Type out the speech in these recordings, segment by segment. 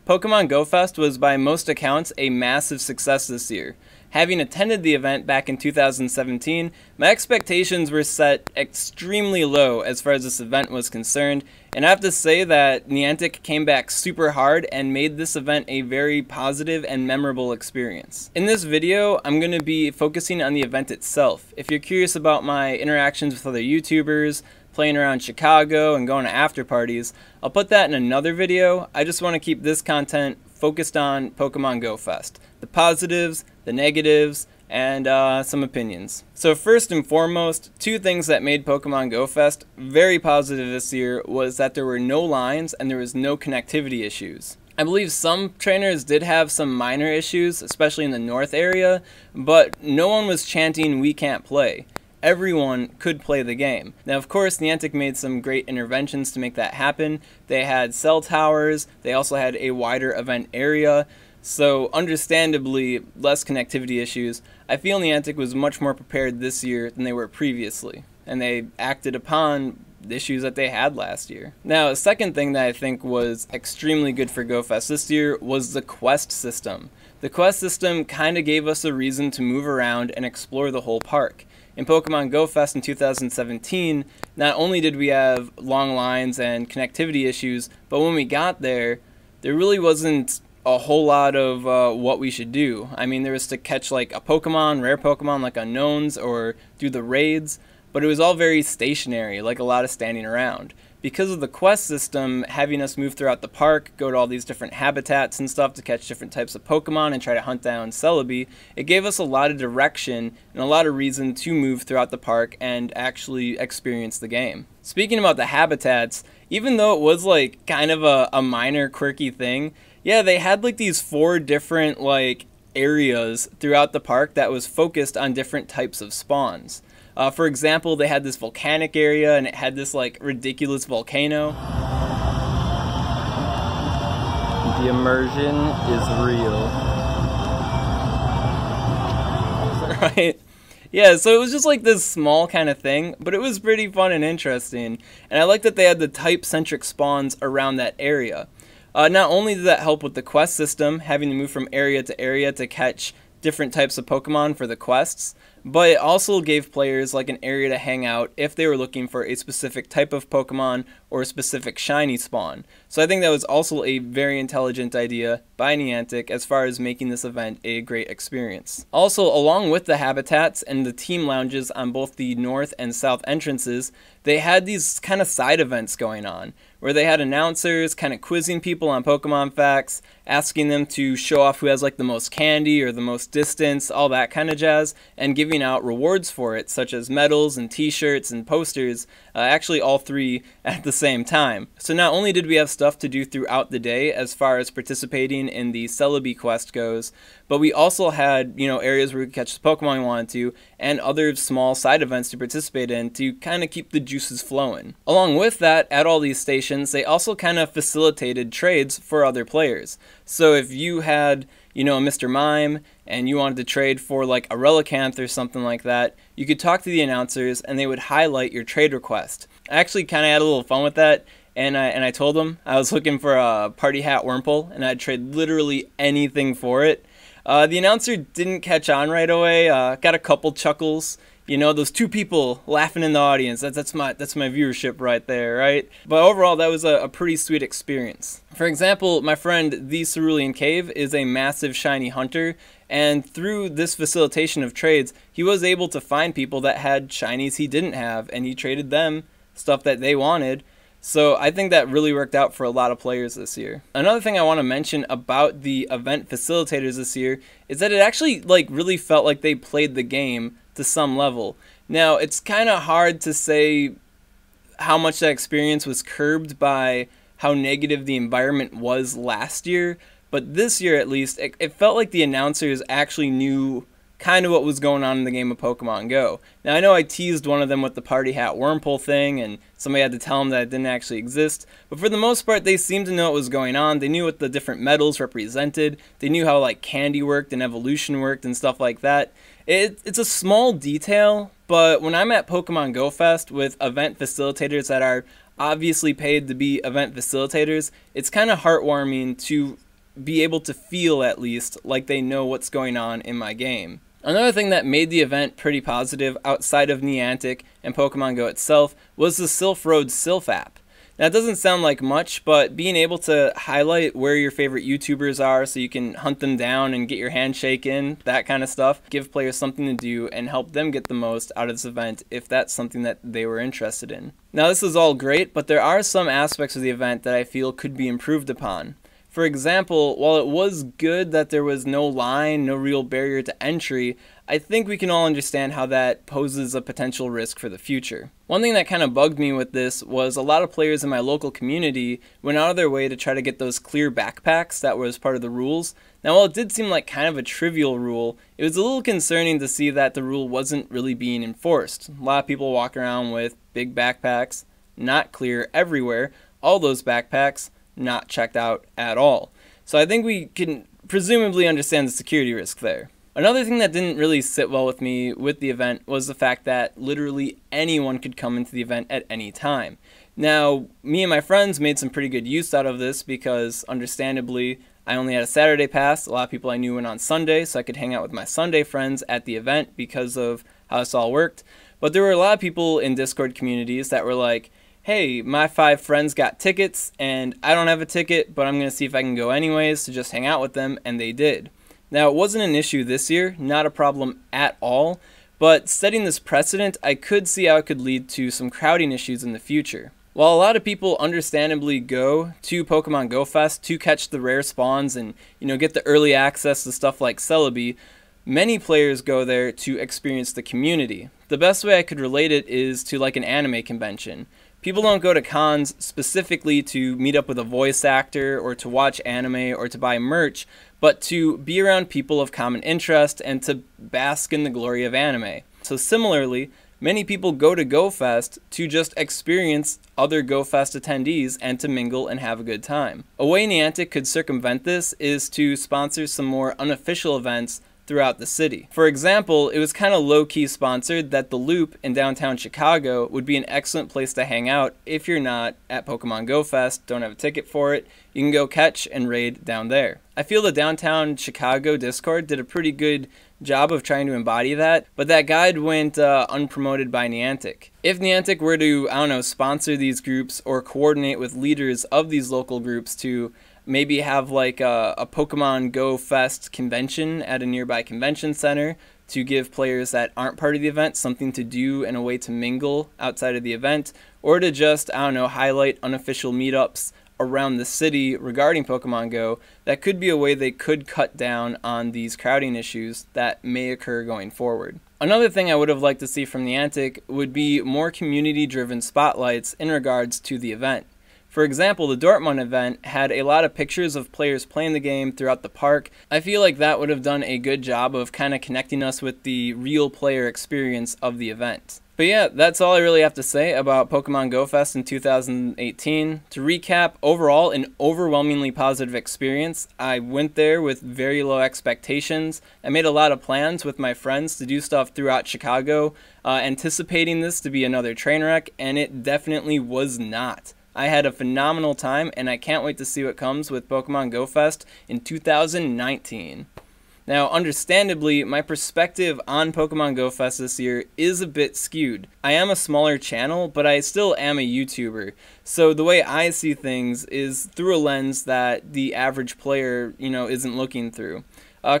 Pokemon Go Fest was by most accounts a massive success this year. Having attended the event back in 2017, my expectations were set extremely low as far as this event was concerned, and I have to say that Niantic came back super hard and made this event a very positive and memorable experience. In this video, I'm going to be focusing on the event itself. If you're curious about my interactions with other YouTubers, playing around Chicago, and going to after parties, I'll put that in another video. I just want to keep this content focused on Pokemon Go Fest. The positives, the negatives, and some opinions. So first and foremost, two things that made Pokemon Go Fest very positive this year was that there were no lines and there was no connectivity issues. I believe some trainers did have some minor issues, especially in the north area, but no one was chanting "we can't play." Everyone could play the game. Now, of course, Niantic made some great interventions to make that happen. They had cell towers, they also had a wider event area, so understandably less connectivity issues. I feel Niantic was much more prepared this year than they were previously, and they acted upon the issues that they had last year. Now, a second thing that I think was extremely good for GoFest this year was the quest system. The quest system kind of gave us a reason to move around and explore the whole park. In Pokemon Go Fest in 2017, not only did we have long lines and connectivity issues, but when we got there really wasn't a whole lot of what we should do. I mean, there was to catch like a Pokemon, rare Pokemon like unknowns, or do the raids, but it was all very stationary, like a lot of standing around. Because of the quest system having us move throughout the park, go to all these different habitats and stuff to catch different types of Pokemon and try to hunt down Celebi, it gave us a lot of direction and a lot of reason to move throughout the park and actually experience the game. Speaking about the habitats, even though it was like kind of a minor quirky thing, yeah, they had like these 4 different like areas throughout the park that was focused on different types of spawns. For example, they had this volcanic area and it had this like ridiculous volcano. The immersion is real. Right? Yeah, so it was just like this small kind of thing, but it was pretty fun and interesting. And I like that they had the type-centric spawns around that area. Not only did that help with the quest system, having to move from area to catch different types of Pokemon for the quests, but it also gave players like an area to hang out if they were looking for a specific type of Pokemon or a specific shiny spawn. So I think that was also a very intelligent idea by Niantic as far as making this event a great experience. Also, along with the habitats and the team lounges on both the north and south entrances, they had these kind of side events going on, where they had announcers kind of quizzing people on Pokemon facts, asking them to show off who has like the most candy or the most distance, all that kind of jazz, and giving out rewards for it, such as medals and t-shirts and posters, actually all 3 at the same time. So not only did we have stuff to do throughout the day as far as participating in the Celebi quest goes, but we also had, you know, areas where we could catch the Pokemon we wanted to, and other small side events to participate in to kind of keep the juices flowing. Along with that, at all these stations, they also kind of facilitated trades for other players. So if you had, you know, a Mr. Mime and you wanted to trade for like a Relicanth or something like that, you could talk to the announcers and they would highlight your trade request. I actually kind of had a little fun with that, and I told them I was looking for a party hat Wurmple and I'd trade literally anything for it. The announcer didn't catch on right away, got a couple chuckles. You know, those 2 people laughing in the audience, that's my viewership right there, right? But overall, that was a pretty sweet experience. For example, my friend, the Cerulean Cave, is a massive shiny hunter, and through this facilitation of trades, he was able to find people that had shinies he didn't have, and he traded them stuff that they wanted. So I think that really worked out for a lot of players this year. Another thing I want to mention about the event facilitators this year is that it actually like really felt like they played the game to some level. Now, it's kind of hard to say how much that experience was curbed by how negative the environment was last year, but this year at least, it felt like the announcers actually knew kind of what was going on in the game of Pokemon Go. Now, I know I teased one of them with the party hat Wurmple thing, and somebody had to tell them that it didn't actually exist, but for the most part, they seemed to know what was going on. They knew what the different metals represented. They knew how like candy worked and evolution worked and stuff like that. It's a small detail, but when I'm at Pokemon Go Fest with event facilitators that are obviously paid to be event facilitators, it's kind of heartwarming to be able to feel at least like they know what's going on in my game. Another thing that made the event pretty positive outside of Niantic and Pokemon Go itself was the Sylph Road Sylph app. Now, it doesn't sound like much, but being able to highlight where your favorite YouTubers are so you can hunt them down and get your handshake in, that kind of stuff, give players something to do and help them get the most out of this event if that's something that they were interested in. Now, this is all great, but there are some aspects of the event that I feel could be improved upon. For example, while it was good that there was no line, no real barrier to entry, I think we can all understand how that poses a potential risk for the future. One thing that kind of bugged me with this was a lot of players in my local community went out of their way to try to get those clear backpacks that was part of the rules. Now, while it did seem like kind of a trivial rule, it was a little concerning to see that the rule wasn't really being enforced. A lot of people walk around with big backpacks, not clear everywhere, all those backpacks not checked out at all. So I think we can presumably understand the security risk there. Another thing that didn't really sit well with me with the event was the fact that literally anyone could come into the event at any time. Now, me and my friends made some pretty good use out of this because, understandably, I only had a Saturday pass. A lot of people I knew went on Sunday, so I could hang out with my Sunday friends at the event because of how this all worked. But there were a lot of people in Discord communities that were like, hey, my 5 friends got tickets, and I don't have a ticket, but I'm going to see if I can go anyways to just hang out with them, and they did. Now, it wasn't an issue this year, not a problem at all, but setting this precedent, I could see how it could lead to some crowding issues in the future. While a lot of people understandably go to Pokemon Go Fest to catch the rare spawns and, get the early access to stuff like Celebi, many players go there to experience the community. The best way I could relate it is to like an anime convention. People don't go to cons specifically to meet up with a voice actor or to watch anime or to buy merch, but to be around people of common interest and to bask in the glory of anime. So similarly, many people go to GoFest to just experience other GoFest attendees and to mingle and have a good time. A way Niantic could circumvent this is to sponsor some more unofficial events throughout the city. For example, it was kind of low-key sponsored that the Loop in downtown Chicago would be an excellent place to hang out if you're not at Pokemon Go Fest, don't have a ticket for it, you can go catch and raid down there. I feel the downtown Chicago Discord did a pretty good job of trying to embody that, but that guide went unpromoted by Niantic. If Niantic were to, sponsor these groups or coordinate with leaders of these local groups to maybe have like a Pokemon Go Fest convention at a nearby convention center to give players that aren't part of the event something to do and a way to mingle outside of the event, or to just, highlight unofficial meetups around the city regarding Pokemon Go, that could be a way they could cut down on these crowding issues that may occur going forward. Another thing I would have liked to see from Niantic would be more community-driven spotlights in regards to the event. For example, the Dortmund event had a lot of pictures of players playing the game throughout the park. I feel like that would have done a good job of kind of connecting us with the real player experience of the event. But yeah, that's all I really have to say about Pokemon Go Fest in 2018. To recap, overall, an overwhelmingly positive experience. I went there with very low expectations. I made a lot of plans with my friends to do stuff throughout Chicago, anticipating this to be another train wreck, and it definitely was not. I had a phenomenal time, and I can't wait to see what comes with Pokemon Go Fest in 2019. Now, understandably, my perspective on Pokemon Go Fest this year is a bit skewed. I am a smaller channel, but I still am a YouTuber. So the way I see things is through a lens that the average player, isn't looking through.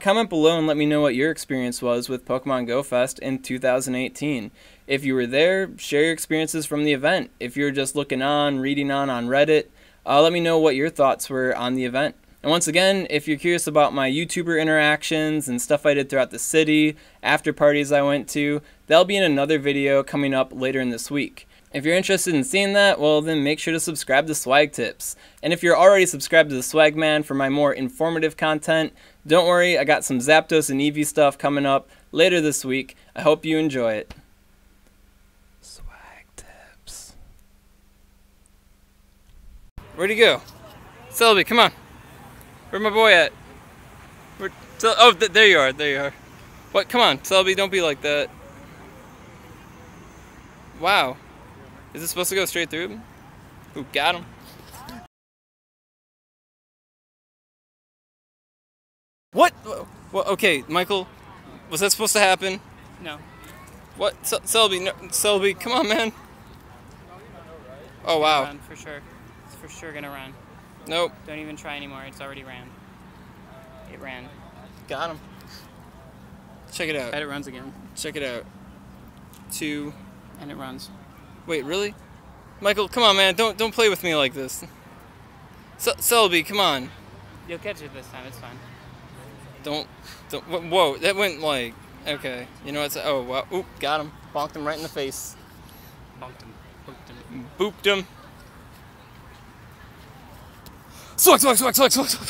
Comment below and let me know what your experience was with Pokemon Go Fest in 2018. If you were there, share your experiences from the event. If you're just looking on, reading on Reddit, let me know what your thoughts were on the event. And once again, if you're curious about my YouTuber interactions and stuff I did throughout the city, after parties I went to, that'll be in another video coming up later in this week. If you're interested in seeing that, well then make sure to subscribe to SwagTips. And if you're already subscribed to the Swagman for my more informative content, don't worry, I got some Zapdos and Eevee stuff coming up later this week. I hope you enjoy it. SwagTips. Where'd he go? Celebi, come on. Where's my boy at? There you are, there you are. What? Come on, Celebi, don't be like that. Wow. Is this supposed to go straight through him? Ooh, got him. What? Well, okay, Michael, was that supposed to happen? No. What? Celebi, no, Celebi, come on, man. Oh, wow. Run, for sure. It's for sure gonna run. Nope. Don't even try anymore. It's already ran. It ran. Got him. Check it out. Bet it runs again. Check it out. 2. And it runs. Wait, really? Michael, come on, man. Don't play with me like this. Celebi, come on. You'll catch it this time. It's fine. Don't. Whoa, that went like. Okay. You know what's. Oh, wow. Oop, got him. Bonked him right in the face. Bonked him. Booked him. Booped him. Swag, swag, swag, swag, swag, swag.